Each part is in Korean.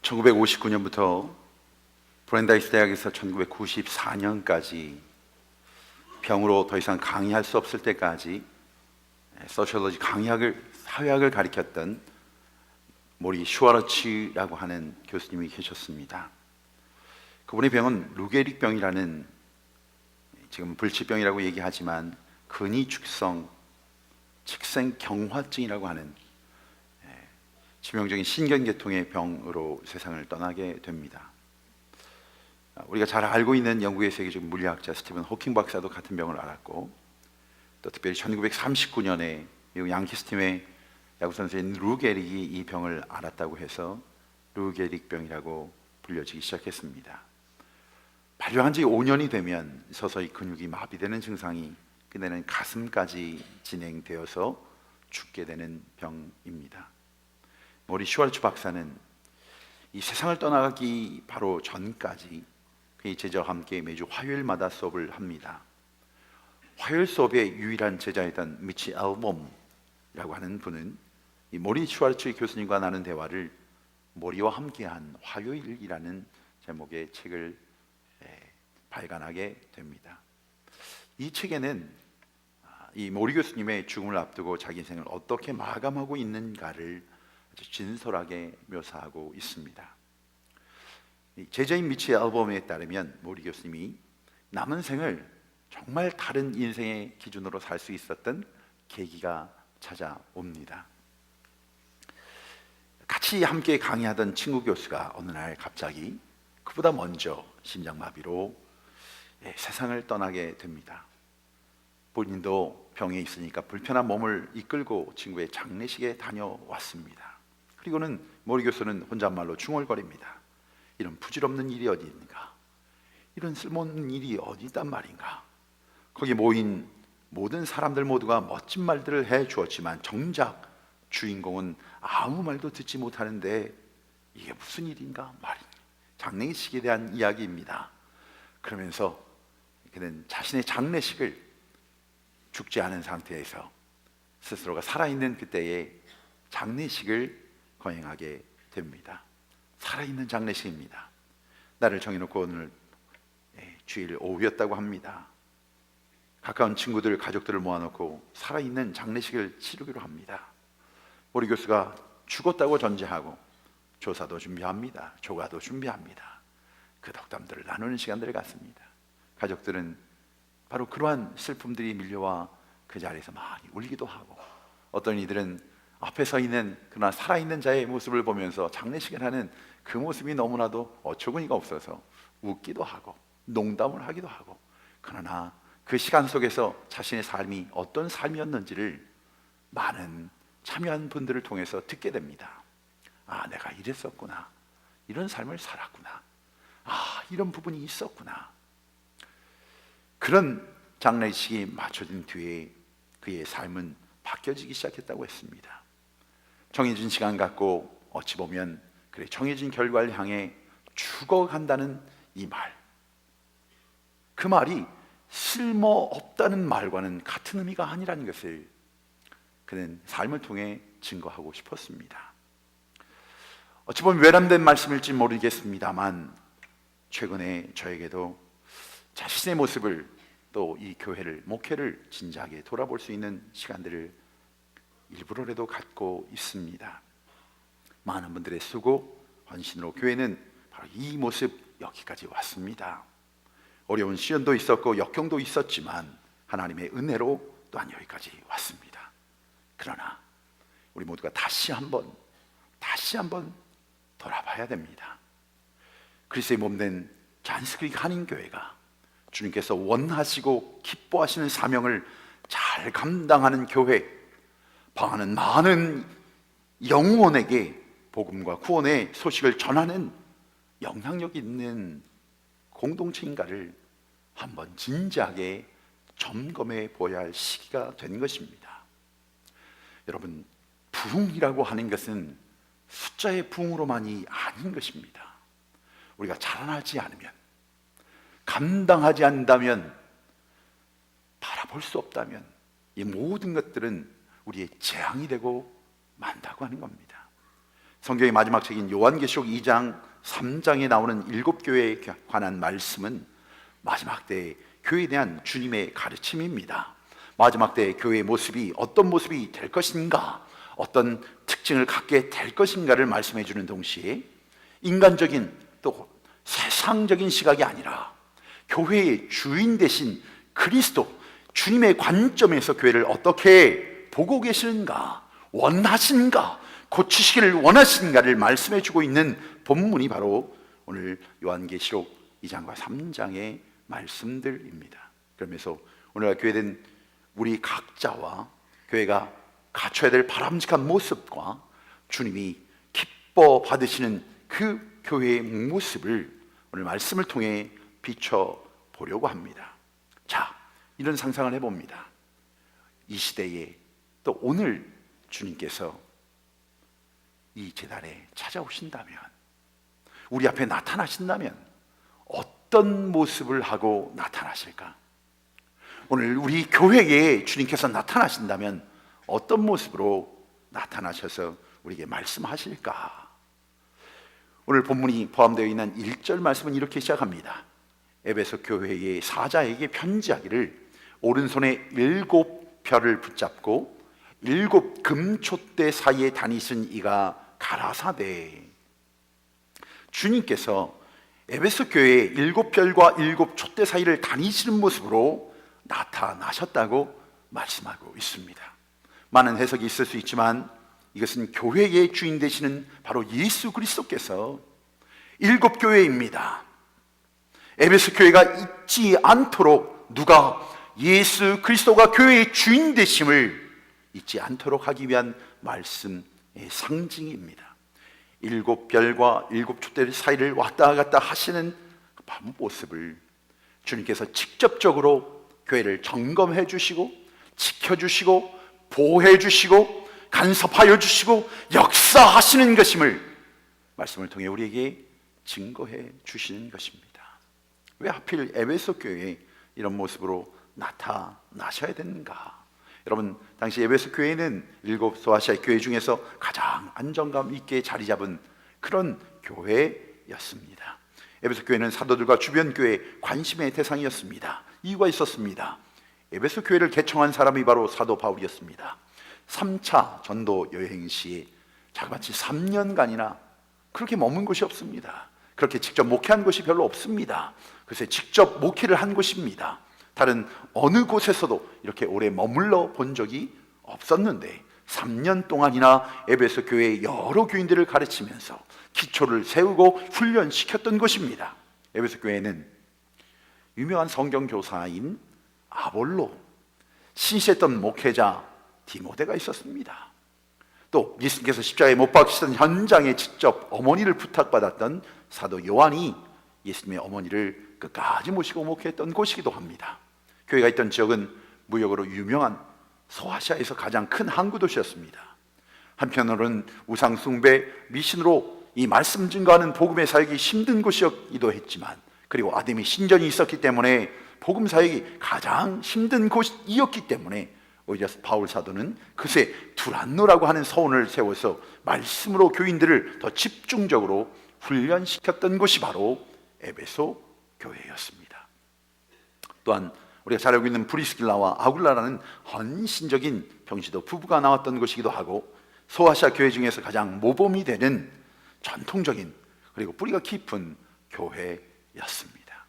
1959년부터 브랜다이스 대학에서 1994년까지 병으로 더 이상 강의할 수 없을 때까지 소시올로지 사회학을 가르쳤던 모리 슈와르츠라고 하는 교수님이 계셨습니다. 그분의 병은 루게릭병이라는, 지금 불치병이라고 얘기하지만 근위축성 측생경화증이라고 하는 치명적인 신경계통의 병으로 세상을 떠나게 됩니다. 우리가 잘 알고 있는 영국의 세계적 물리학자 스티븐 호킹 박사도 같은 병을 앓았고, 또 특별히 1939년에 미국 양키스 팀의 야구 선수인 루 게릭이 이 병을 앓았다고 해서 루 게릭병이라고 불려지기 시작했습니다. 발병한 지 5년이 되면 서서히 근육이 마비되는 증상이 끝내는 가슴까지 진행되어서 죽게 되는 병입니다. 모리 슈왈츠 박사는 이 세상을 떠나기 바로 전까지 그의 제자와 함께 매주 화요일마다 수업을 합니다. 화요일 수업의 유일한 제자였던 미치 앨범이라고 하는 분은 이 모리 슈왈츠 교수님과 나눈 대화를 모리와 함께한 화요일이라는 제목의 책을 발간하게 됩니다. 이 책에는 이 모리 교수님의 죽음을 앞두고 자기 인생을 어떻게 마감하고 있는가를 아주 진솔하게 묘사하고 있습니다. 제자인 미치의 앨범에 따르면 모리 교수님이 남은 생을 정말 다른 인생의 기준으로 살 수 있었던 계기가 찾아옵니다. 같이 함께 강의하던 친구 교수가 어느 날 갑자기 그보다 먼저 심장마비로 세상을 떠나게 됩니다. 본인도 병에 있으니까 불편한 몸을 이끌고 친구의 장례식에 다녀왔습니다. 그리고는 모리 교수는 혼잣말로 중얼거립니다. 이런 부질없는 일이 어디 있는가? 이런 쓸모없는 일이 어디 있단 말인가? 거기 모인 모든 사람들 모두가 멋진 말들을 해 주었지만 정작 주인공은 아무 말도 듣지 못하는데 이게 무슨 일인가 말입니다. 장례식에 대한 이야기입니다. 그러면서 그는 자신의 장례식을 죽지 않은 상태에서 스스로가 살아있는 그때의 장례식을 거행하게 됩니다. 살아있는 장례식입니다. 날을 정해놓고 오늘 주일 오후였다고 합니다. 가까운 친구들, 가족들을 모아놓고 살아있는 장례식을 치르기로 합니다. 모리 교수가 죽었다고 전제하고 조사도 준비합니다. 조가도 준비합니다. 그 덕담들을 나누는 시간들을 갖습니다. 가족들은 바로 그러한 슬픔들이 밀려와 그 자리에서 많이 울기도 하고, 어떤 이들은 앞에 서 있는 그러나 살아있는 자의 모습을 보면서 장례식을 하는 그 모습이 너무나도 어처구니가 없어서 웃기도 하고 농담을 하기도 하고, 그러나 그 시간 속에서 자신의 삶이 어떤 삶이었는지를 많은 참여한 분들을 통해서 듣게 됩니다. 아, 내가 이랬었구나, 이런 삶을 살았구나, 아, 이런 부분이 있었구나. 그런 장례식이 맞춰진 뒤에 그의 삶은 바뀌어지기 시작했다고 했습니다. 정해진 시간 갖고 어찌 보면 그래 정해진 결과를 향해 죽어간다는 이 말, 그 말이 쓸모없다는 말과는 같은 의미가 아니라는 것을 그는 삶을 통해 증거하고 싶었습니다. 어찌 보면 외람된 말씀일지 모르겠습니다만 최근에 저에게도 자신의 모습을, 또 이 교회를, 목회를 진지하게 돌아볼 수 있는 시간들을 일부러라도 갖고 있습니다. 많은 분들의 수고, 헌신으로 교회는 바로 이 모습 여기까지 왔습니다. 어려운 시련도 있었고 역경도 있었지만 하나님의 은혜로 또한 여기까지 왔습니다. 그러나 우리 모두가 다시 한번 돌아봐야 됩니다. 그리스도의 몸된 잔스크릭 한인교회가 주님께서 원하시고 기뻐하시는 사명을 잘 감당하는 교회, 방하는 많은 영혼에게 복음과 구원의 소식을 전하는 영향력 있는 공동체인가를 한번 진지하게 점검해 보아야 할 시기가 된 것입니다. 여러분, 부흥이라고 하는 것은 숫자의 부흥으로만이 아닌 것입니다. 우리가 자라나지 않으면, 감당하지 않는다면, 바라볼 수 없다면 이 모든 것들은 우리의 재앙이 되고 만다고 하는 겁니다. 성경의 마지막 책인 요한계시록 2장 3장에 나오는 7교회에 관한 말씀은 마지막 때의 교회에 대한 주님의 가르침입니다. 마지막 때의 교회의 모습이 어떤 모습이 될 것인가, 어떤 특징을 갖게 될 것인가를 말씀해 주는 동시에 인간적인 또 세상적인 시각이 아니라 교회의 주인 되신 그리스도, 주님의 관점에서 교회를 어떻게 보고 계시는가, 원하신가, 고치시기를 원하신가를 말씀해 주고 있는 본문이 바로 오늘 요한계시록 2장과 3장의 말씀들입니다. 그러면서 오늘날 교회된 우리 각자와 교회가 갖춰야 될 바람직한 모습과 주님이 기뻐 받으시는 그 교회의 모습을 오늘 말씀을 통해 비춰보려고 합니다. 자, 이런 상상을 해봅니다. 이 시대에 또 오늘 주님께서 이 제단에 찾아오신다면, 우리 앞에 나타나신다면 어떤 모습을 하고 나타나실까? 오늘 우리 교회에 주님께서 나타나신다면 어떤 모습으로 나타나셔서 우리에게 말씀하실까? 오늘 본문이 포함되어 있는 1절 말씀은 이렇게 시작합니다. 에베소 교회의 사자에게 편지하기를 오른손에 7별을 붙잡고 7 금촛대 사이에 다니신 이가 가라사대. 주님께서 에베소 교회의 7별과 7 촛대 사이를 다니시는 모습으로 나타나셨다고 말씀하고 있습니다. 많은 해석이 있을 수 있지만 이것은 교회의 주인 되시는 바로 예수 그리스도께서 7 교회입니다. 에베소 교회가 잊지 않도록, 누가 예수 그리스도가 교회의 주인 되심을 잊지 않도록 하기 위한 말씀의 상징입니다. 7별과 7 촛대 사이를 왔다 갔다 하시는 그 모습을 주님께서 직접적으로 교회를 점검해 주시고 지켜주시고 보호해 주시고 간섭하여 주시고 역사하시는 것임을 말씀을 통해 우리에게 증거해 주시는 것입니다. 왜 하필 에베소 교회에 이런 모습으로 나타나셔야 되는가? 여러분, 당시 에베소 교회는 7 소아시아 교회 중에서 가장 안정감 있게 자리 잡은 그런 교회였습니다. 에베소 교회는 사도들과 주변 교회의 관심의 대상이었습니다. 이유가 있었습니다. 에베소 교회를 개청한 사람이 바로 사도 바울이었습니다. 3차 전도 여행 시에 자그마치 3년간이나 그렇게 머문 곳이 없습니다. 그렇게 직접 목회한 곳이 별로 없습니다. 그래서 직접 목회를 한 곳입니다. 다른 어느 곳에서도 이렇게 오래 머물러 본 적이 없었는데 3년 동안이나 에베소 교회의 여러 교인들을 가르치면서 기초를 세우고 훈련시켰던 곳입니다. 에베소 교회는 유명한 성경교사인 아볼로, 신실했던 목회자 디모데가 있었습니다. 또 예수님께서 십자가에 못 박히시던 현장에 직접 어머니를 부탁받았던 사도 요한이 예수님의 어머니를 끝까지 모시고 목회했던 곳이기도 합니다. 교회가 있던 지역은 무역으로 유명한 소아시아에서 가장 큰 항구 도시였습니다. 한편으로는 우상 숭배, 미신으로 이 말씀 증거하는 복음의 사역이 힘든 곳이기도 했지만, 그리고 아담의 신전이 있었기 때문에 복음 사역이 가장 힘든 곳이었기 때문에 오히려 바울 사도는 그새 두란노라고 하는 서원을 세워서 말씀으로 교인들을 더 집중적으로 훈련시켰던 곳이 바로 에베소 교회였습니다. 또한 우리가 잘 알고 있는 브리스길라와 아굴라라는 헌신적인 병시도 부부가 나왔던 곳이기도 하고, 소아시아 교회 중에서 가장 모범이 되는 전통적인 그리고 뿌리가 깊은 교회였습니다.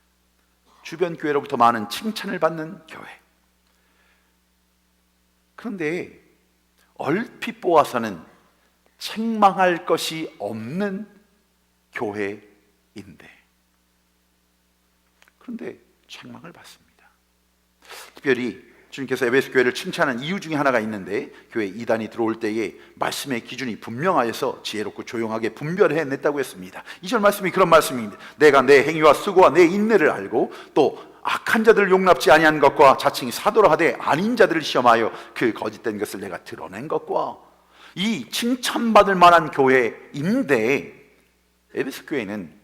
주변 교회로부터 많은 칭찬을 받는 교회. 그런데 얼핏 보아서는 책망할 것이 없는 교회인데, 그런데 책망을 받습니다. 특별히 주님께서 에베소 교회를 칭찬한 이유 중에 하나가 있는데, 교회 이단이 들어올 때에 말씀의 기준이 분명하여서 지혜롭고 조용하게 분별해냈다고 했습니다. 2절 말씀이 그런 말씀입니다. 내가 내 행위와 수고와 내 인내를 알고 또 악한 자들을 용납지 아니한 것과 자칭 사도라 하되 아닌 자들을 시험하여 그 거짓된 것을 내가 드러낸 것과, 이 칭찬받을 만한 교회인데 에베소 교회는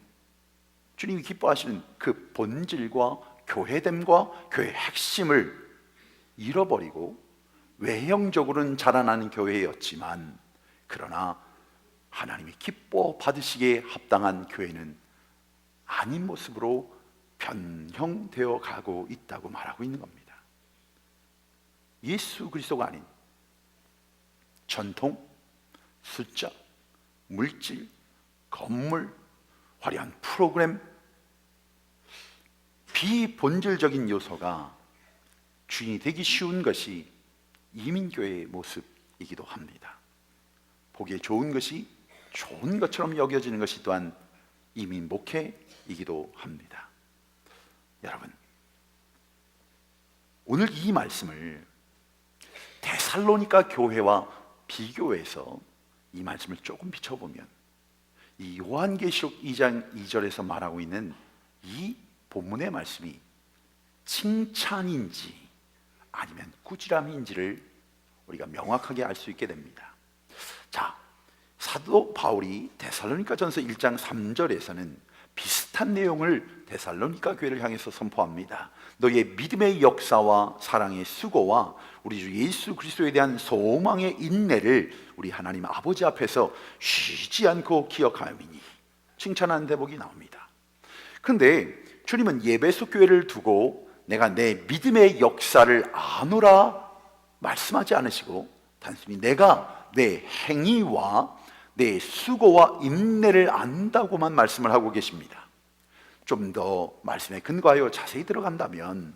주님이 기뻐하시는 그 본질과 교회됨과 교회의 핵심을 잃어버리고 외형적으로는 자라나는 교회였지만, 그러나 하나님이 기뻐 받으시기에 합당한 교회는 아닌 모습으로 변형되어 가고 있다고 말하고 있는 겁니다. 예수 그리스도가 아닌 전통, 숫자, 물질, 건물, 화려한 프로그램, 비본질적인 요소가 주인이 되기 쉬운 것이 이민교회의 모습이기도 합니다. 보기에 좋은 것이 좋은 것처럼 여겨지는 것이 또한 이민 목회이기도 합니다. 여러분, 오늘 이 말씀을 데살로니가 교회와 비교해서 이 말씀을 조금 비춰보면 이 요한계시록 2장 2절에서 말하고 있는 이 본문의 말씀이 칭찬인지 아니면 꾸지람인지를 우리가 명확하게 알 수 있게 됩니다. 자, 사도 바울이 데살로니가전서 1장 3절에서는 비슷한 내용을 데살로니가 교회를 향해서 선포합니다. 너희의 믿음의 역사와 사랑의 수고와 우리 주 예수 그리스도에 대한 소망의 인내를 우리 하나님 아버지 앞에서 쉬지 않고 기억하여미니, 칭찬하는 대목이 나옵니다. 그런데 주님은 예배소 교회를 두고 내가 내 믿음의 역사를 아노라 말씀하지 않으시고 단순히 내가 내 행위와 내 수고와 인내를 안다고만 말씀을 하고 계십니다. 좀 더 말씀에 근거하여 자세히 들어간다면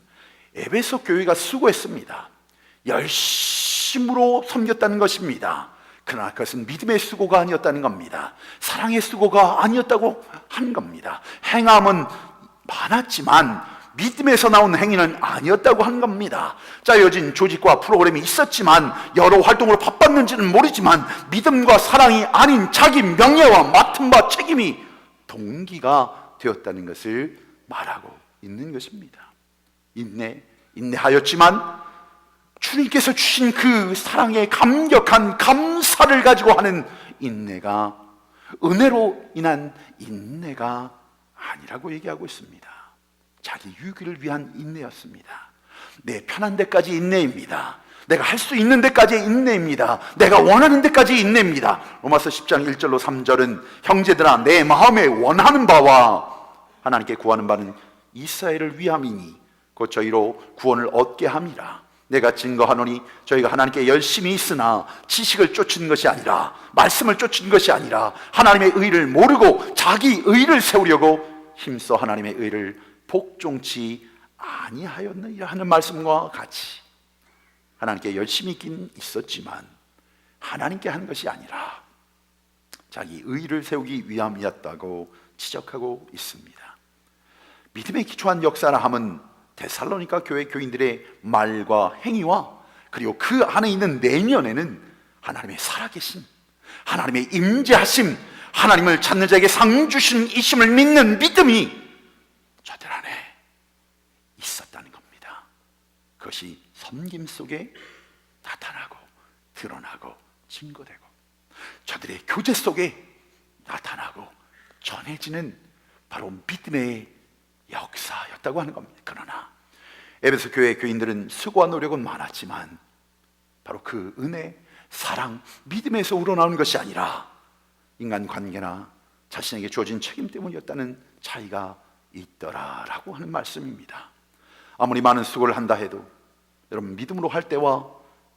에베소 교회가 수고했습니다. 열심으로 섬겼다는 것입니다. 그러나 그것은 믿음의 수고가 아니었다는 겁니다. 사랑의 수고가 아니었다고 하는 겁니다. 행함은 많았지만 믿음에서 나온 행위는 아니었다고 하는 겁니다. 짜여진 조직과 프로그램이 있었지만 여러 활동으로 바빴는지는 모르지만 믿음과 사랑이 아닌 자기 명예와 맡은 바 책임이 동기가 되었다는 것을 말하고 있는 것입니다. 인내하였지만 주님께서 주신 그 사랑에 감격한 감사를 가지고 하는 인내가 은혜로 인한 인내가 아니라고 얘기하고 있습니다. 자기 유익을 위한 인내였습니다. 내 편한 데까지 인내입니다. 내가 할 수 있는 데까지 인내입니다. 내가 원하는 데까지 인내입니다. 로마서 10장 1절로 3절은 형제들아 내 마음에 원하는 바와 하나님께 구하는 바는 이스라엘을 위함이니 곧 저희로 구원을 얻게 함이라. 내가 증거하노니 저희가 하나님께 열심히 있으나 지식을 쫓은 것이 아니라 말씀을 쫓은 것이 아니라 하나님의 의를 모르고 자기 의를 세우려고 힘써 하나님의 의를 복종치 아니하였느니라 하는 말씀과 같이 하나님께 열심히 있긴 있었지만 하나님께 한 것이 아니라 자기 의를 세우기 위함이었다고 지적하고 있습니다. 믿음에 기초한 역사라 함은 데살로니가 교회 교인들의 말과 행위와 그리고 그 안에 있는 내면에는 하나님의 살아계신, 하나님의 임재하심, 하나님을 찾는 자에게 상 주신 이심을 믿는 믿음이 저들 안에 있었다는 겁니다. 그것이 섬김 속에 나타나고 드러나고 증거되고 저들의 교제 속에 나타나고 전해지는 바로 믿음의 역사였다고 하는 겁니다. 그러나 에베소 교회 교인들은 수고와 노력은 많았지만 바로 그 은혜, 사랑, 믿음에서 우러나오는 것이 아니라 인간관계나 자신에게 주어진 책임 때문이었다는 차이가 있더라라고 하는 말씀입니다. 아무리 많은 수고를 한다 해도 여러분 믿음으로 할 때와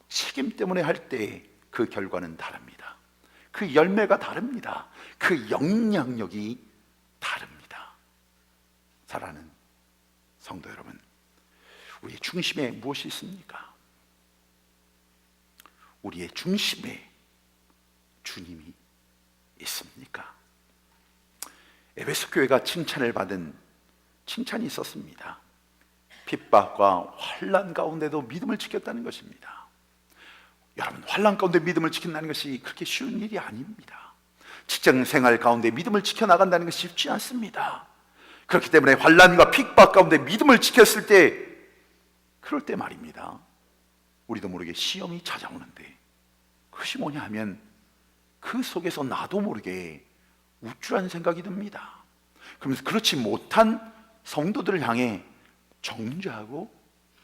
책임 때문에 할 때 그 결과는 다릅니다. 그 열매가 다릅니다. 그 영향력이 다릅니다. 사랑하는 성도 여러분, 우리의 중심에 무엇이 있습니까? 우리의 중심에 주님이 있습니까? 에베소 교회가 칭찬을 받은 칭찬이 있었습니다. 핍박과 환난 가운데도 믿음을 지켰다는 것입니다. 여러분, 환난 가운데 믿음을 지킨다는 것이 그렇게 쉬운 일이 아닙니다. 직장 생활 가운데 믿음을 지켜나간다는 것이 쉽지 않습니다. 그렇기 때문에 환난과 핍박 가운데 믿음을 지켰을 때, 그럴 때 말입니다, 우리도 모르게 시험이 찾아오는데 그것이 뭐냐 하면 그 속에서 나도 모르게 우쭐한 생각이 듭니다. 그러면서 그렇지 못한 성도들을 향해 정죄하고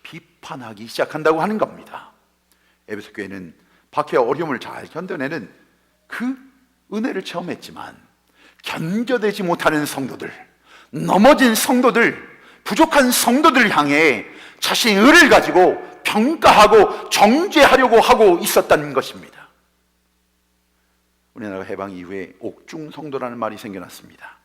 비판하기 시작한다고 하는 겁니다. 에베소 교회는 박해와 어려움을 잘 견뎌내는 그 은혜를 체험했지만 견뎌내지 못하는 성도들, 넘어진 성도들, 부족한 성도들을 향해 자신의 의를 가지고 평가하고 정죄하려고 하고 있었다는 것입니다. 우리나라 해방 이후에 옥중 성도라는 말이 생겨났습니다.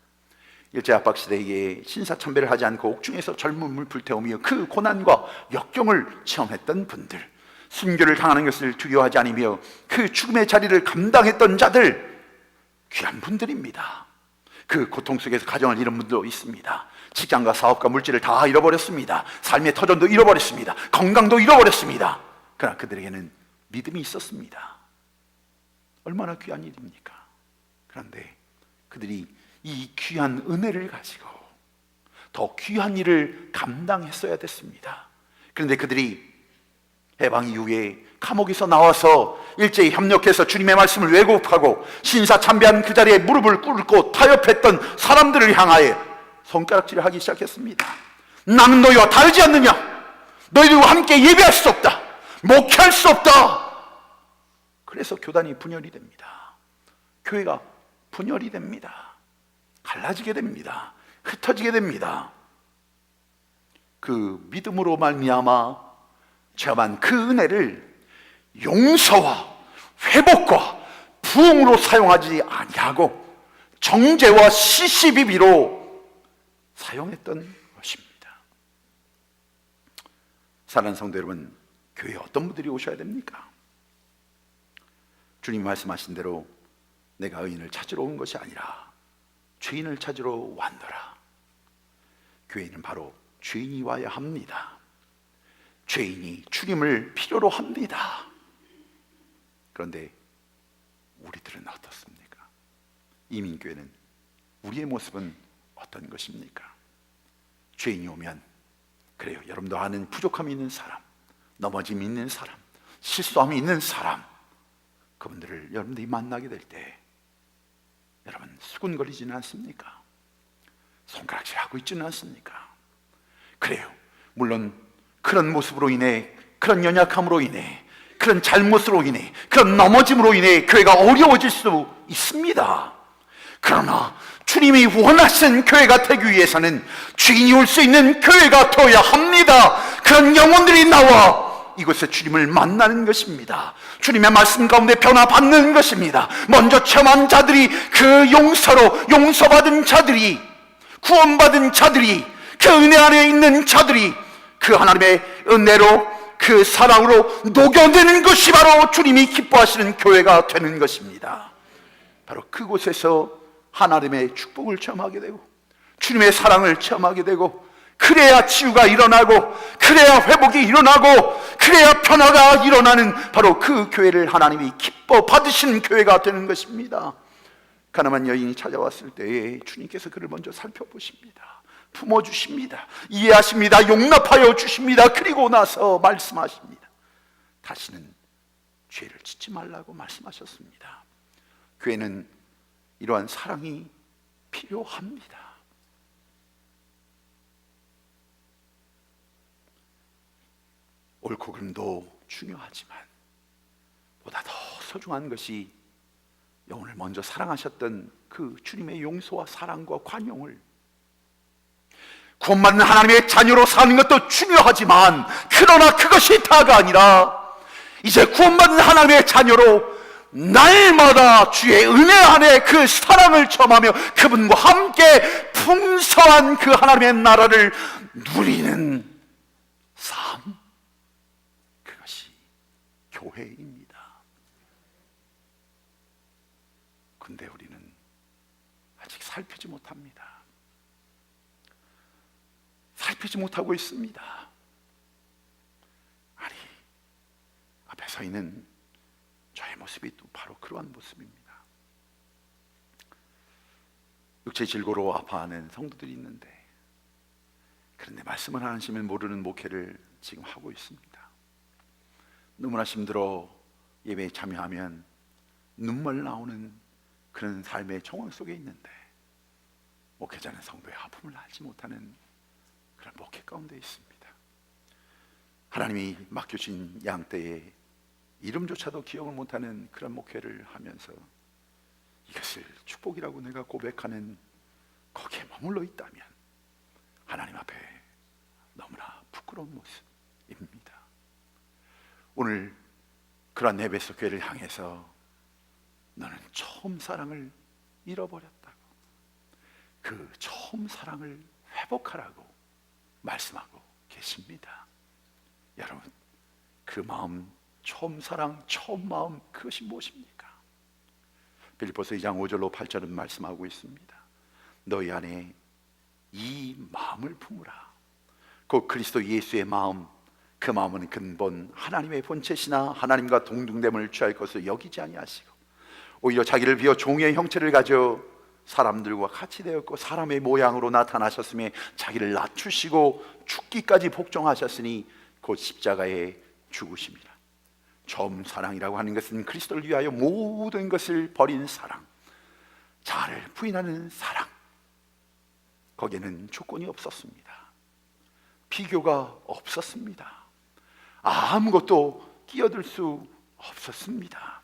일제압박시대에 신사참배를 하지 않고 옥중에서 젊음을 불태우며 그 고난과 역경을 체험했던 분들, 순교를 당하는 것을 두려워하지 않으며 그 죽음의 자리를 감당했던 자들, 귀한 분들입니다. 그 고통 속에서 가정을 잃은 분도 있습니다. 직장과 사업과 물질을 다 잃어버렸습니다. 삶의 터전도 잃어버렸습니다. 건강도 잃어버렸습니다. 그러나 그들에게는 믿음이 있었습니다. 얼마나 귀한 일입니까? 그런데 그들이 이 귀한 은혜를 가지고 더 귀한 일을 감당했어야 됐습니다. 그런데 그들이 해방 이후에 감옥에서 나와서 일제히 협력해서 주님의 말씀을 왜곡하고 신사참배한 그 자리에 무릎을 꿇고 타협했던 사람들을 향하여 손가락질을 하기 시작했습니다. 나는 너희와 다르지 않느냐? 너희들과 함께 예배할 수 없다, 목회할 수 없다. 그래서 교단이 분열이 됩니다. 교회가 분열이 됩니다. 갈라지게 됩니다. 흩어지게 됩니다. 그 믿음으로 말미암아 체험한 그 은혜를 용서와 회복과 부흥으로 사용하지 아니하고 정죄와 시시비비로 사용했던 것입니다. 사랑하는 성도 여러분, 교회에 어떤 분들이 오셔야 됩니까? 주님이 말씀하신 대로 내가 의인을 찾으러 온 것이 아니라 죄인을 찾으러 왔노라. 교회는 바로 죄인이 와야 합니다. 죄인이 주님을 필요로 합니다. 그런데 우리들은 어떻습니까? 이민교회는 우리의 모습은 어떤 것입니까? 죄인이 오면, 그래요, 여러분도 아는 부족함이 있는 사람, 넘어짐이 있는 사람, 실수함이 있는 사람, 그분들을 여러분들이 만나게 될 때 여러분 수군거리지는 않습니까? 손가락질하고 있지는 않습니까? 그래요, 물론 그런 모습으로 인해, 그런 연약함으로 인해, 그런 잘못으로 인해, 그런 넘어짐으로 인해 교회가 어려워질 수 있습니다. 그러나 주님이 원하신 교회가 되기 위해서는 주인이 올 수 있는 교회가 되어야 합니다. 그런 영혼들이 나와 이곳에 주님을 만나는 것입니다. 주님의 말씀 가운데 변화받는 것입니다. 먼저 체험한 자들이, 그 용서로 용서받은 자들이, 구원받은 자들이, 그 은혜 안에 있는 자들이 그 하나님의 은혜로, 그 사랑으로 녹여내는 것이 바로 주님이 기뻐하시는 교회가 되는 것입니다. 바로 그곳에서 하나님의 축복을 체험하게 되고 주님의 사랑을 체험하게 되고, 그래야 치유가 일어나고, 그래야 회복이 일어나고, 그래야 변화가 일어나는 바로 그 교회를 하나님이 기뻐 받으시는 교회가 되는 것입니다. 가나안 여인이 찾아왔을 때에 주님께서 그를 먼저 살펴보십니다. 품어주십니다. 이해하십니다. 용납하여 주십니다. 그리고 나서 말씀하십니다. 다시는 죄를 짓지 말라고 말씀하셨습니다. 교회는 이러한 사랑이 필요합니다. 옳고 그름도 중요하지만 보다 더 소중한 것이 영혼을 먼저 사랑하셨던 그 주님의 용서와 사랑과 관용을, 구원받는 하나님의 자녀로 사는 것도 중요하지만, 그러나 그것이 다가 아니라 이제 구원받는 하나님의 자녀로 날마다 주의 은혜 안에 그 사랑을 체험하며 그분과 함께 풍성한 그 하나님의 나라를 누리는 삶, 그것이 교회입니다. 근데 우리는 아직 살피지 못합니다. 살피지 못하고 있습니다. 아니, 앞에 서 있는 저의 모습이 또 바로 그러한 모습입니다. 육체 질고로 아파하는 성도들이 있는데, 그런데 말씀을 하시면 모르는 목회를 지금 하고 있습니다. 너무나 힘들어 예배에 참여하면 눈물 나오는 그런 삶의 정황 속에 있는데, 목회자는 성도의 아픔을 알지 못하는 그런 목회 가운데 있습니다. 하나님이 맡겨주신 양떼의 이름조차도 기억을 못하는 그런 목회를 하면서 이것을 축복이라고 내가 고백하는 거기에 머물러 있다면 하나님 앞에 너무나 부끄러운 모습입니다. 오늘 그런 에베소 교회를 향해서 너는 처음 사랑을 잃어버렸다고, 그 처음 사랑을 회복하라고 말씀하고 계십니다. 여러분, 그 마음, 처음 사랑, 처음 마음, 그것이 무엇입니까? 빌립보서 2장 5절로 8절은 말씀하고 있습니다. 너희 안에 이 마음을 품으라. 곧 그리스도 예수의 마음, 그 마음은 근본 하나님의 본체시나 하나님과 동등됨을 취할 것을 여기지 아니하시고 오히려 자기를 비워 종의 형체를 가져 사람들과 같이 되었고 사람의 모양으로 나타나셨으며 자기를 낮추시고 죽기까지 복종하셨으니 곧 십자가에 죽으심이라. 처음 사랑이라고 하는 것은 그리스도를 위하여 모든 것을 버린 사랑, 자아를 부인하는 사랑. 거기에는 조건이 없었습니다. 비교가 없었습니다. 아무것도 끼어들 수 없었습니다.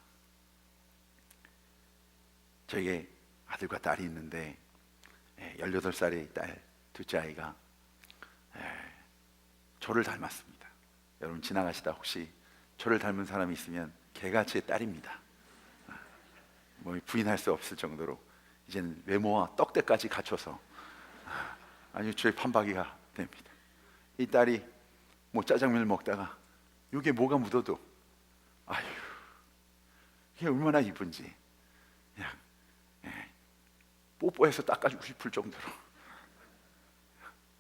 저에게 아들과 딸이 있는데 18살의 딸 둘째 아이가 저를 닮았습니다. 여러분 지나가시다 혹시 저를 닮은 사람이 있으면 걔가 제 딸입니다. 뭐 부인할 수 없을 정도로 이제는 외모와 떡대까지 갖춰서 아주 저의 판박이가 됩니다. 이 딸이 뭐 짜장면을 먹다가 이게 뭐가 묻어도 아유 이게 얼마나 이쁜지 그냥 뽀뽀해서 닦아주고 싶을 정도로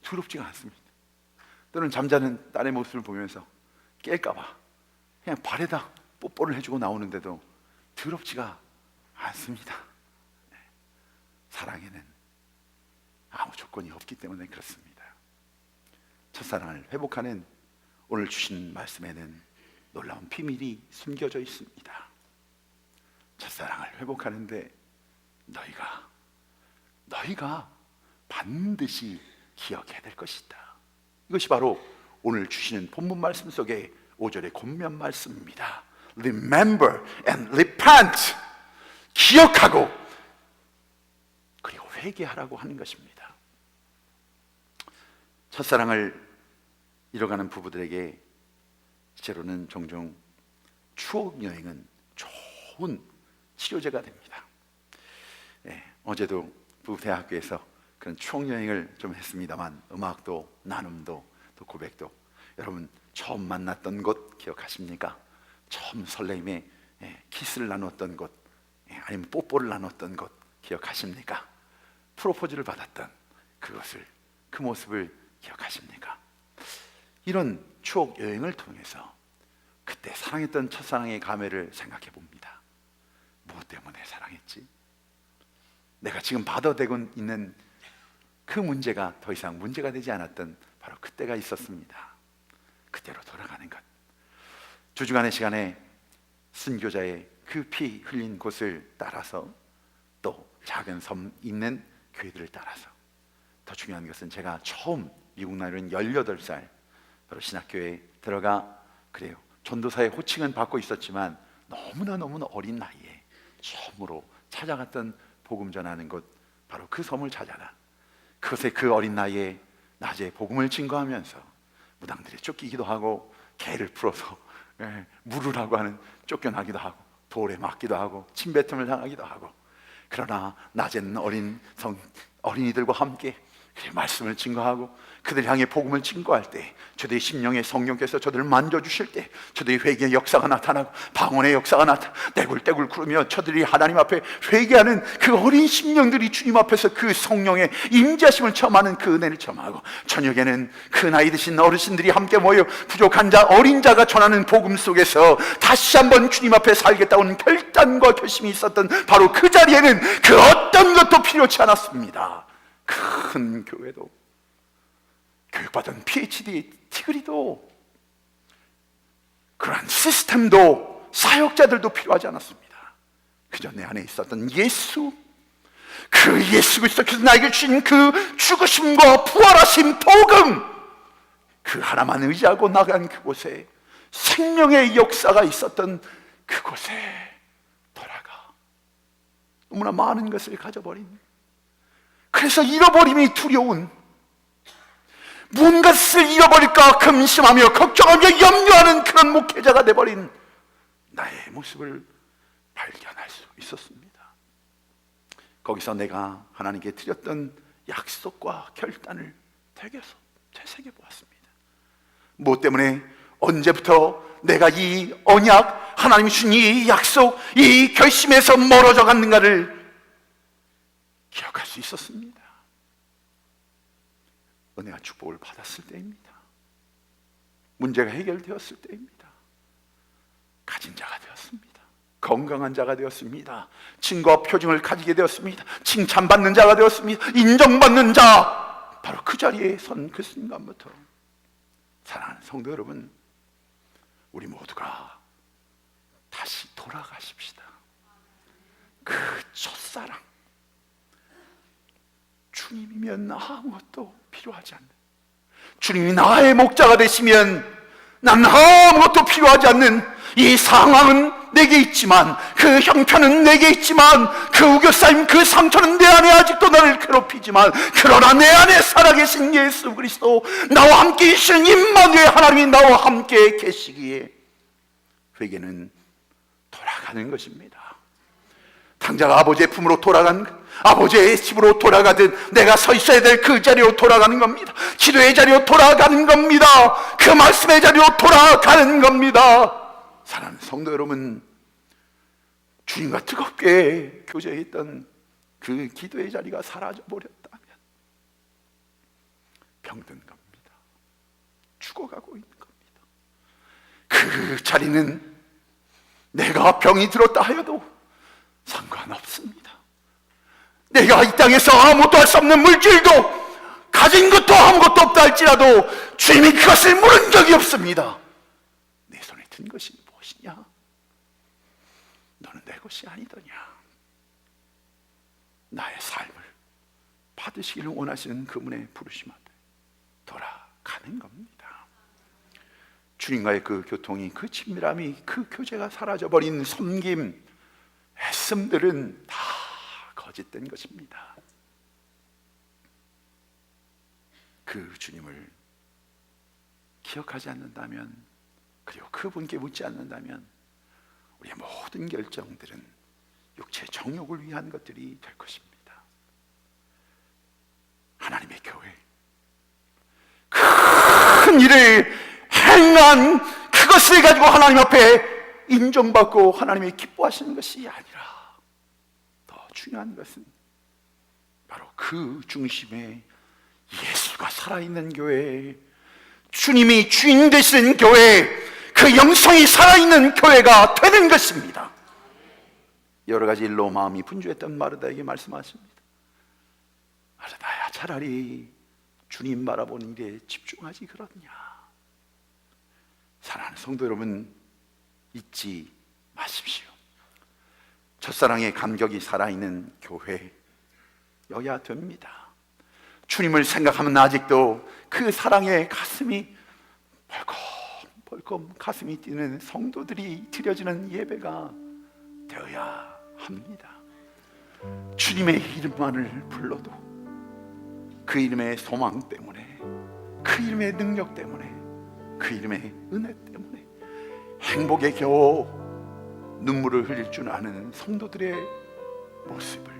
두렵지가 않습니다. 또는 잠자는 딸의 모습을 보면서 깰까봐 그냥 발에다 뽀뽀를 해주고 나오는데도 더럽지가 않습니다. 사랑에는 아무 조건이 없기 때문에 그렇습니다. 첫사랑을 회복하는 오늘 주신 말씀에는 놀라운 비밀이 숨겨져 있습니다. 첫사랑을 회복하는데 너희가 반드시 기억해야 될 것이다. 이것이 바로 오늘 주시는 본문 말씀 속의 5절의 권면 말씀입니다. Remember and repent. 기억하고 그리고 회개하라고 하는 것입니다. 첫사랑을 잃어가는 부부들에게 실제로는 종종 추억 여행은 좋은 치료제가 됩니다. 어제도 부부대학교에서 그런 추억 여행을 좀 했습니다만 음악도 나눔도 또 고백도 여러분 처음 만났던 곳 기억하십니까? 처음 설레임에 키스를 나눴던 곳 아니면 뽀뽀를 나눴던 곳 기억하십니까? 프로포즈를 받았던 그것을 그 모습을 기억하십니까? 이런 추억 여행을 통해서 그때 사랑했던 첫사랑의 감회를 생각해 봅니다. 무엇 때문에 사랑했지? 내가 지금 받아대고 있는 그 문제가 더 이상 문제가 되지 않았던 바로 그때가 있었습니다. 그때로 돌아가는 것. 주중간의 시간에 순교자의 그 피 흘린 곳을 따라서 또 작은 섬 있는 교회들을 따라서 더 중요한 것은 제가 처음 미국 나이로는 18살 바로 신학교에 들어가 그래요. 전도사의 호칭은 받고 있었지만 너무나 어린 나이에 처음으로 찾아갔던 복음 전하는 곳 바로 그 섬을 찾아라. 그것에 그 어린 나이에 낮에 복음을 증거하면서 무당들이 쫓기기도 하고 개를 풀어서 물으라고 하는 쫓겨나기도 하고 돌에 맞기도 하고 침뱉음을 당하기도 하고 그러나 낮에는 어린이들과 함께 말씀을 증거하고 그들 향해 복음을 증거할 때 저들의 심령에 성령께서 저들을 만져주실 때 저들의 회개의 역사가 나타나고 방언의 역사가 나타나 떼굴떼굴 구르며 저들이 하나님 앞에 회개하는 그 어린 심령들이 주님 앞에서 그 성령의 임재하심을 체험하는 그 은혜를 체험하고 저녁에는 그 나이 드신 어르신들이 함께 모여 부족한 자 어린 자가 전하는 복음 속에서 다시 한번 주님 앞에 살겠다는 결단과 결심이 있었던 바로 그 자리에는 그 어떤 것도 필요치 않았습니다. 큰 교회도 교육받은 PhD 티그리도 그러한 시스템도 사역자들도 필요하지 않았습니다. 그저 내 안에 있었던 예수, 그 예수 그리스도께서 나에게 주신 그 죽으심과 부활하신 복음, 그 하나만 의지하고 나간 그곳에 생명의 역사가 있었던 그곳에 돌아가 너무나 많은 것을 가져버린, 그래서 잃어버림이 두려운, 무엇을 잃어버릴까 금심하며 걱정하며 염려하는 그런 목회자가 되어버린 나의 모습을 발견할 수 있었습니다. 거기서 내가 하나님께 드렸던 약속과 결단을 되새겨 보았습니다. 무엇 때문에, 언제부터 내가 이 언약, 하나님이 주신 이 약속, 이 결심에서 멀어져 갔는가를 기억할 수 있었습니다. 은혜와 축복을 받았을 때입니다. 문제가 해결되었을 때입니다. 가진 자가 되었습니다. 건강한 자가 되었습니다. 칭과 표징을 가지게 되었습니다. 칭찬받는 자가 되었습니다. 인정받는 자, 바로 그 자리에 선 그 순간부터, 사랑하는 성도 여러분, 우리 모두가 다시 돌아가십시다. 그 첫사랑, 주님이면 아무것도 필요하지 않는, 주님이 나의 목자가 되시면 난 아무것도 필요하지 않는, 이 상황은 내게 있지만, 그 형편은 내게 있지만, 그 우겨싸임, 그 상처는 내 안에 아직도 나를 괴롭히지만, 그러나 내 안에 살아계신 예수 그리스도, 나와 함께 계시는 임마누엘 하나님이 나와 함께 계시기에 회개는 돌아가는 것입니다. 당장 아버지의 품으로 돌아가는 것, 아버지의 집으로 돌아가듯 내가 서 있어야 될 그 자리로 돌아가는 겁니다. 기도의 자리로 돌아가는 겁니다. 그 말씀의 자리로 돌아가는 겁니다. 사랑하는 성도 여러분, 주님과 뜨겁게 교제했던 그 기도의 자리가 사라져버렸다면 병든 겁니다. 죽어가고 있는 겁니다. 그 자리는 내가 병이 들었다 하여도 상관없습니다. 내가 이 땅에서 아무것도 할 수 없는 물질도, 가진 것도 아무것도 없다 할지라도 주님이 그것을 물은 적이 없습니다. 내 손에 든 것이 무엇이냐? 너는 내 것이 아니더냐? 나의 삶을 받으시기를 원하시는 그분의 부르심 앞에 돌아가는 겁니다. 주님과의 그 교통이, 그 친밀함이, 그 교제가 사라져버린 섬김, 애씀들은 다 거짓된 것입니다. 그 주님을 기억하지 않는다면, 그리고 그분께 묻지 않는다면 우리의 모든 결정들은 육체 정욕을 위한 것들이 될 것입니다. 하나님의 교회, 큰 일을 행한 그것을 가지고 하나님 앞에 인정받고 하나님이 기뻐하시는 것이 아니라, 더 중요한 것은 바로 그 중심에 예수가 살아있는 교회, 주님이 주인 되시는 교회, 그 영성이 살아있는 교회가 되는 것입니다. 여러 가지 일로 마음이 분주했던 마르다에게 말씀하십니다. 마르다야, 차라리 주님 바라보는 일에 집중하지 그러냐. 사랑하는 성도 여러분, 잊지 마십시오. 첫사랑의 감격이 살아있는 교회여야 됩니다. 주님을 생각하면 아직도 그 사랑의 가슴이 벌컥 가슴이 뛰는 성도들이 드려지는 예배가 되어야 합니다. 주님의 이름만을 불러도 그 이름의 소망 때문에, 그 이름의 능력 때문에, 그 이름의 은혜 때문에 행복에 겨워 눈물을 흘릴 줄 아는 성도들의 모습을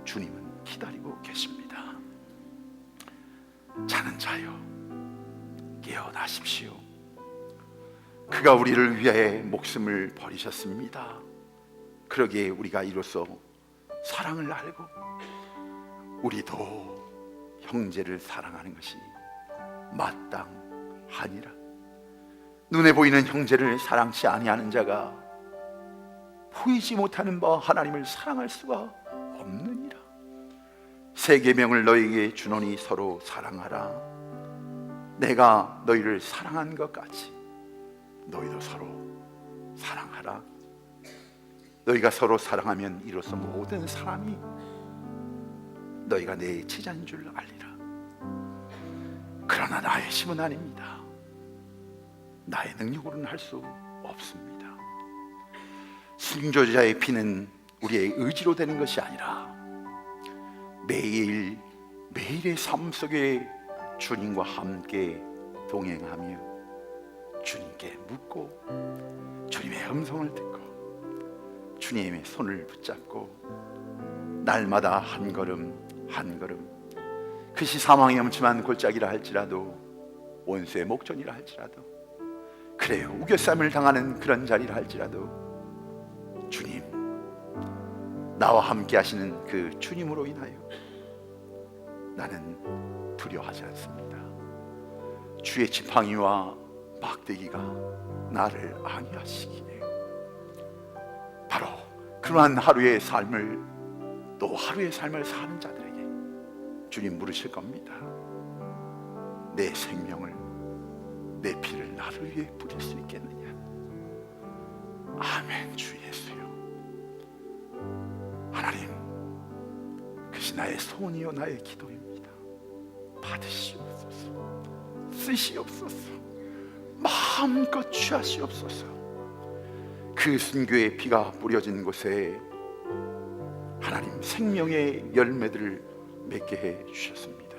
주님은 기다리고 계십니다. 자는 자여, 깨어나십시오. 그가 우리를 위해 목숨을 버리셨습니다. 그러기에 우리가 이로써 사랑을 알고 우리도 형제를 사랑하는 것이 마땅하니라. 눈에 보이는 형제를 사랑치 아니하는 자가 보이지 못하는 바 하나님을 사랑할 수가 없느니라. 새 계명을 너희에게 주노니 서로 사랑하라. 내가 너희를 사랑한 것 같이 너희도 서로 사랑하라. 너희가 서로 사랑하면 이로써 모든 사람이 너희가 내 제자인 줄 알리라. 그러나 나의 힘은 아닙니다. 나의 능력으로는 할 수 없습니다. 순교자의 피는 우리의 의지로 되는 것이 아니라 매일 매일의 삶 속에 주님과 함께 동행하며 주님께 묻고 주님의 음성을 듣고 주님의 손을 붙잡고 날마다 한 걸음 한 걸음, 그것이 사망의 엄침한 골짜기라 할지라도 원수의 목전이라 할지라도, 그래요 우겨쌈을 당하는 그런 자리라 할지라도 주님, 나와 함께 하시는 그 주님으로 인하여 나는 두려워하지 않습니다. 주의 지팡이와 막대기가 나를 안위하시기에 바로 그러한 하루의 삶을, 또 하루의 삶을 사는 자들에게 주님 물으실 겁니다. 내 생명을, 내 피를 나를 위해 뿌릴 수 있겠느냐? 아멘. 주 예수요, 하나님, 그것이 나의 소원이요 나의 기도입니다. 받으시옵소서, 쓰시옵소서, 마음껏 취하시옵소서. 그 순교의 피가 뿌려진 곳에 하나님 생명의 열매들을 맺게 해 주셨습니다.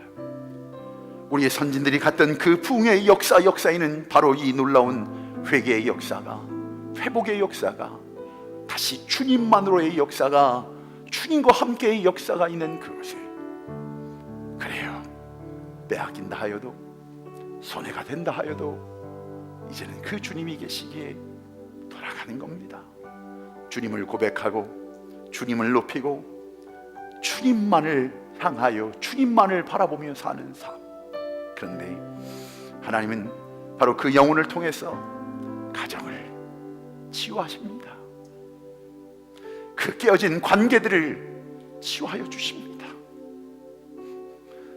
우리의 선진들이 갔던 그 부흥의 역사에는 바로 이 놀라운 회개의 역사가, 회복의 역사가, 다시 주님만으로의 역사가, 주님과 함께의 역사가 있는 그곳에, 그래요 빼앗긴다 하여도 손해가 된다 하여도 이제는 그 주님이 계시기에 돌아가는 겁니다. 주님을 고백하고 주님을 높이고 주님만을 향하여 주님만을 바라보며 사는 삶. 그런데 하나님은 바로 그 영혼을 통해서 가정을 치유하십니다. 그 깨어진 관계들을 치유하여 주십니다.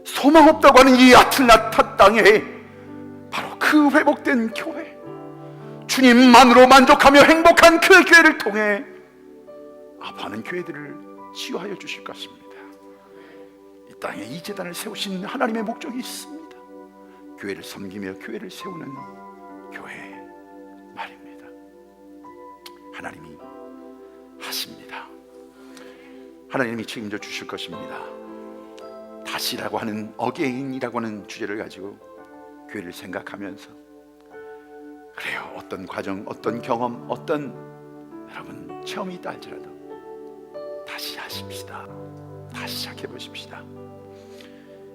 소망 없다고 하는 이 아틀란타 땅에 바로 그 회복된 교회, 주님만으로 만족하며 행복한 그 교회를 통해 아파하는 교회들을 치유하여 주실 것입니다. 이 땅에 이 제단을 세우신 하나님의 목적이 있습니다. 교회를 섬기며 교회를 세우는 교회 말입니다. 하나님이 하십니다. 하나님이 책임져 주실 것입니다. 다시라고 하는, 어게인이라고 하는 주제를 가지고 교회를 생각하면서, 그래요 어떤 과정, 어떤 경험, 어떤 여러분 체험이 있다 할지라도 다시 하십시다. 다시 시작해 보십시다.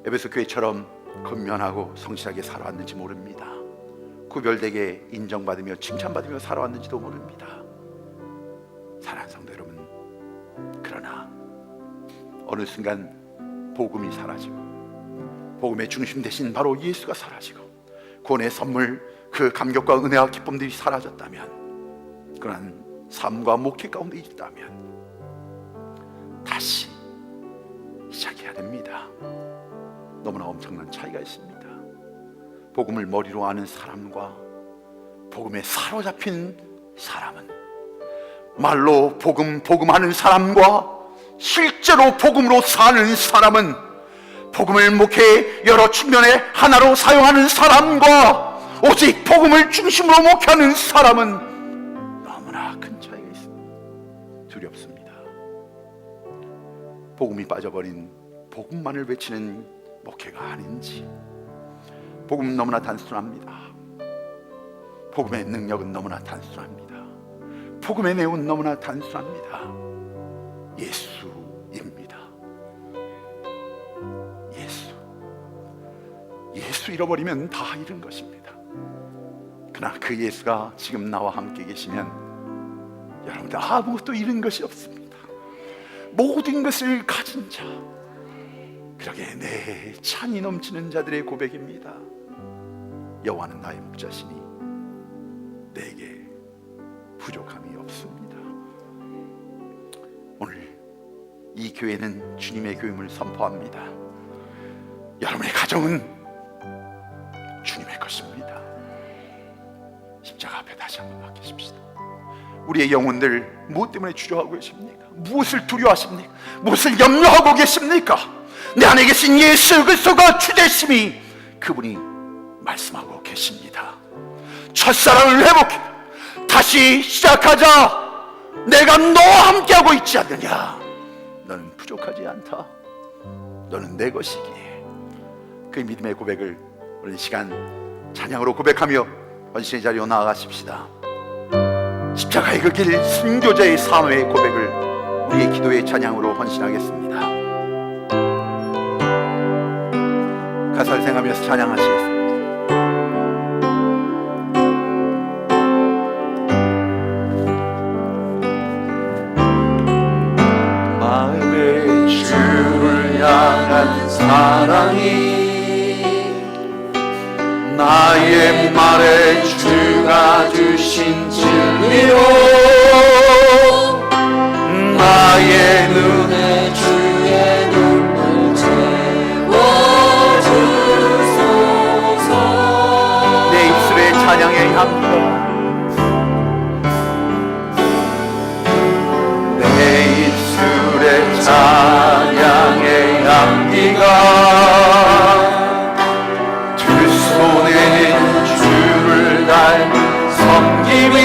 에베소 교회처럼 근면하고 성실하게 살아왔는지 모릅니다. 구별되게 인정받으며 칭찬받으며 살아왔는지도 모릅니다. 사랑하는 성도 여러분, 그러나 어느 순간 복음이 사라지고 복음의 중심 대신 바로 예수가 사라지고 구원의 선물, 그 감격과 은혜와 기쁨들이 사라졌다면, 그러한 삶과 목회 가운데 있다면 다시 시작해야 됩니다. 너무나 엄청난 차이가 있습니다. 복음을 머리로 아는 사람과 복음에 사로잡힌 사람은, 말로 복음하는 사람과 실제로 복음으로 사는 사람은, 복음을 목회의 여러 측면에 하나로 사용하는 사람과 오직 복음을 중심으로 목회하는 사람은 너무나 큰 차이가 있습니다. 두렵습니다. 복음이 빠져버린 복음만을 외치는 목회가 아닌지. 복음은 너무나 단순합니다. 복음의 능력은 너무나 단순합니다. 복음의 내용은 너무나 단순합니다. 예수입니다. 예수 잃어버리면 다 잃은 것입니다. 그러나 그 예수가 지금 나와 함께 계시면 여러분들 아무것도 잃은 것이 없습니다. 모든 것을 가진 자, 그러게 내 찬이 넘치는 자들의 고백입니다. 여호와는 나의 목자시니 내게 부족함이 없습니다. 오늘 이 교회는 주님의 교임을 선포합니다. 여러분의 가정은 주님의 것입니다. 십자가 앞에 다시 한번 맡기십시다. 우리의 영혼들 무엇 때문에 주저하고 계십니까? 무엇을 두려워하십니까? 무엇을 염려하고 계십니까? 내 안에 계신 예수 그리스도가 주되심이, 그분이 말씀하고 계십니다. 첫사랑을 회복해 다시 시작하자. 내가 너와 함께하고 있지 않느냐? 너는 부족하지 않다. 너는 내 것이기에. 그 믿음의 고백을 오늘 이 시간 찬양으로 고백하며 헌신의 자리로 나아가십시다. 십자가의 그 길, 순교자의 삶의 고백을 우리의 기도의 찬양으로 헌신하겠습니다. 가사를 생각하면서 찬양하시겠습니다. 마음의 주를 향한 사랑이 나의 말에 주가 주신 진리로 나의 눈에 주의 눈물 채워주소서. 내 입술에 찬양의 향기가 내 입술에 찬양의 향기가 손에는 주를 닮은 섬김이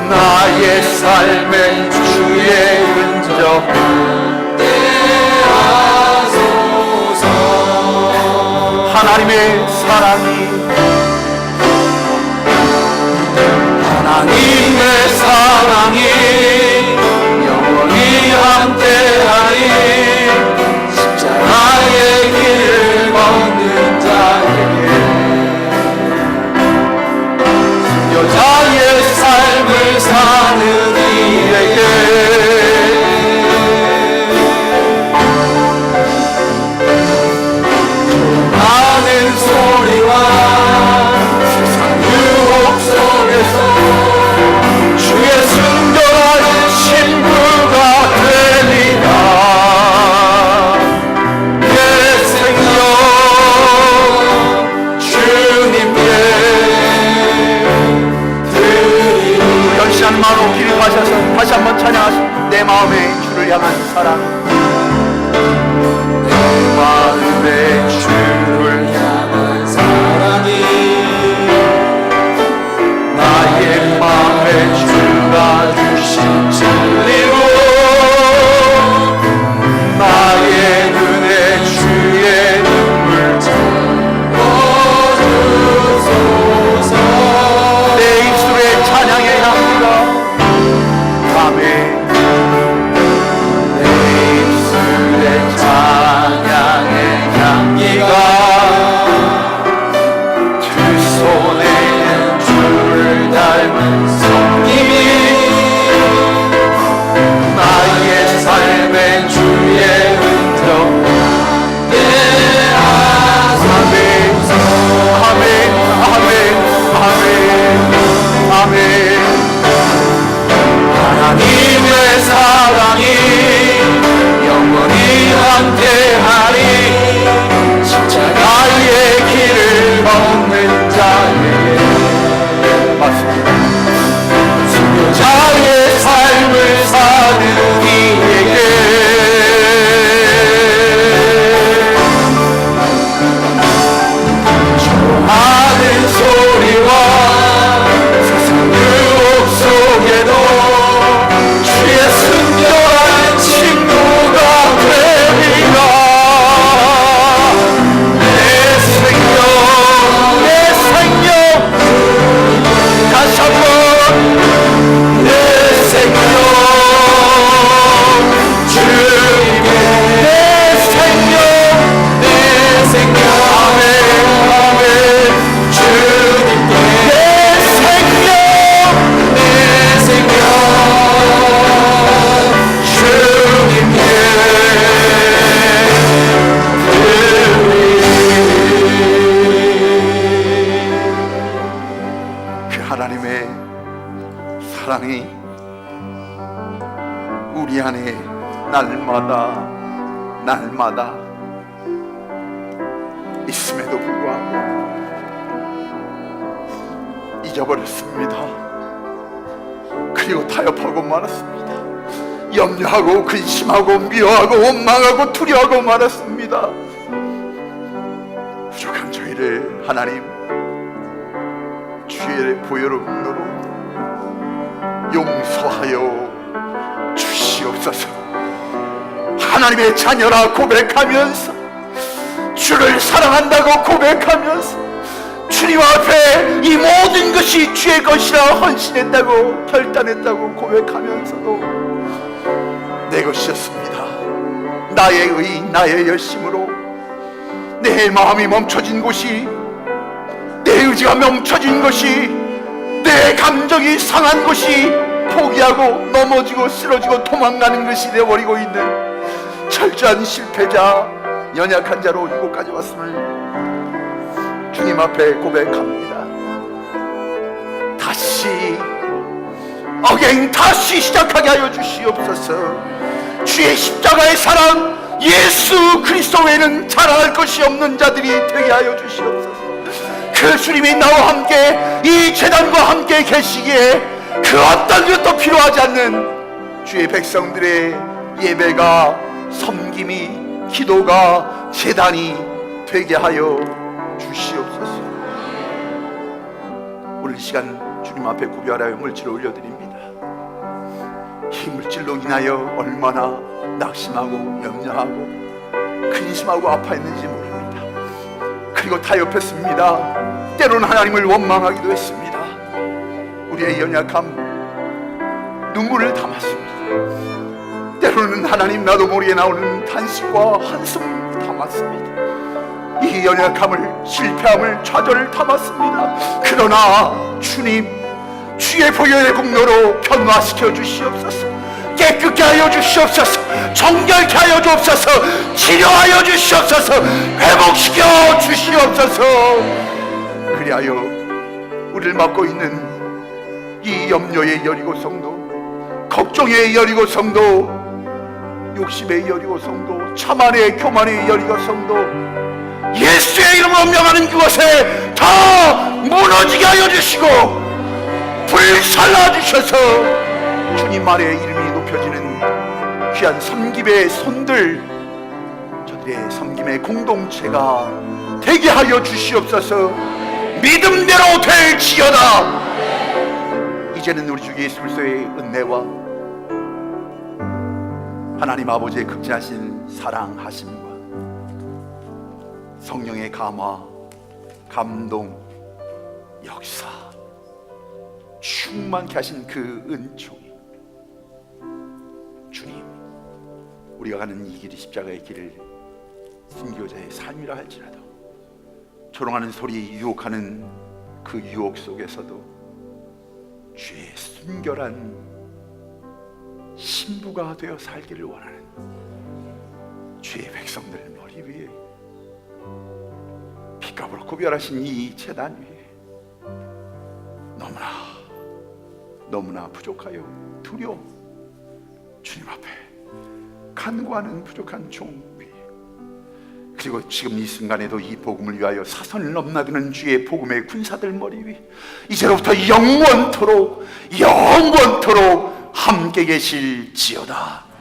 나의 삶엔 주의 흔적 함께하소서. 하나님의 사랑이 하나님의 사랑이 영원히 함께하리. 십자가의 길을 걷는 자에게 여자의 삶을 사는 이에게 많은 소리와 세상 유혹 속에서 주의 순결한 신부가 되리라. 연시한 마음으로 길을 가셔서 다시 한번 찬양하십니다. 내 마음에 주를 향한 사랑, 내 마음에 주를 향한 사랑이 나의 마음에 주가 주신 진리로 나의 눈에 주의 눈물 채워주소서. 내 입술에 찬양의 향기가 아멘. 내 입술에 찬양의 향기가 두 손에는 주를 닮은 섬김이 나의 삶엔 주의 흔적 함께하소서. 아멘, 아멘, 아멘, 아멘. 하나님의 사랑이 영원히 함께하리. 십자가의 길을 걷는 자에게 맞습니다. 순교자의 삶을 사는 이에게 많은 소리와 세상 유혹 속에도 주의 순결한 친구가 되리라. 내 생명, 내 생명, 다시 한번 내 생명, 주님의 내 생명, 내 생명, 아멘, 아멘. 주님께 내 생명, 내 생명, 주님께 그 하나님의 사랑이 우리 안에 날마다 있음에도 불구하고 잊어버렸습니다. 그리고 타협하고 말았습니다. 염려하고 근심하고 미워하고 원망하고 두려워하고 말았습니다. 부족한 저희를 하나님 주의 보혈로 용서하여 주시옵소서. 하나님의 자녀라 고백하면서, 주를 사랑한다고 고백하면서, 주님 앞에 이 모든 것이 주의 것이라 헌신했다고 결단했다고 고백하면서도 내 것이었습니다. 나의 의, 나의 열심으로 내 마음이 멈춰진 곳이, 내 의지가 멈춰진 것이, 내 감정이 상한 것이 포기하고 넘어지고 쓰러지고 도망가는 것이 되어버리고 있는 철저한 실패자, 연약한 자로 이곳까지 왔음을 주님 앞에 고백합니다. 다시 시작하게 하여 주시옵소서. 주의 십자가의 사랑, 예수 그리스도 외에는 자랑할 것이 없는 자들이 되게 하여 주시옵소서. 그 주님이 나와 함께 이 제단과 함께 계시기에 그 어떤 것도 필요하지 않는 주의 백성들의 예배가, 섬김이, 기도가, 제단이 되게 하여 주시옵소서. 오늘 이 시간 주님 앞에 구별하여 물질을 올려드립니다. 이 물질로 인하여 얼마나 낙심하고 염려하고 근심하고 아파했는지 모릅니다. 그리고 타협했습니다. 때로는 하나님을 원망하기도 했습니다. 우리의 연약함, 눈물을 담았습니다. 때로는 하나님 나도 모르게 나오는 단식과 한숨 담았습니다. 이 연약함을, 실패함을, 좌절을 담았습니다. 그러나 주님, 주의 보혈의 공로로 변화시켜 주시옵소서. 깨끗게 하여 주시옵소서. 정결케 하여 주옵소서. 치료하여 주시옵소서. 회복시켜 주시옵소서. 그리하여 우리를 맡고 있는 이 염려의 여리고 성도, 걱정의 여리고 성도, 욕심의 여리고 성도, 차만의 교만의 여리고 성도, 예수의 이름으로 명하는 그것에 다 무너지게 하여 주시고 불살라 주셔서 주님 아래 이름이 높여지는 귀한 섬김의 손들, 저들의 섬김의 공동체가 되게 하여 주시옵소서. 믿음대로 될지어다. 이제는 우리 주 예수 그리스도의 은혜와 하나님 아버지의 극진하신 사랑하심과 성령의 감화, 감동, 역사, 충만케 하신 그 은총이, 주님, 우리가 가는 이 길이 십자가의 길을 순교자의 삶이라 할지라도 조롱하는 소리, 유혹하는 그 유혹 속에서도 주의 순결한 신부가 되어 살기를 원하는 주의 백성들 머리 위에 피값으로 구별하신 이 제단 위에 너무나 부족하여 두려워 주님 앞에 간구하는 부족한 종 위에, 그리고 지금 이 순간에도 이 복음을 위하여 사선을 넘나드는 주의 복음의 군사들 머리 위에 이제로부터 영원토록 함께 계실지어다.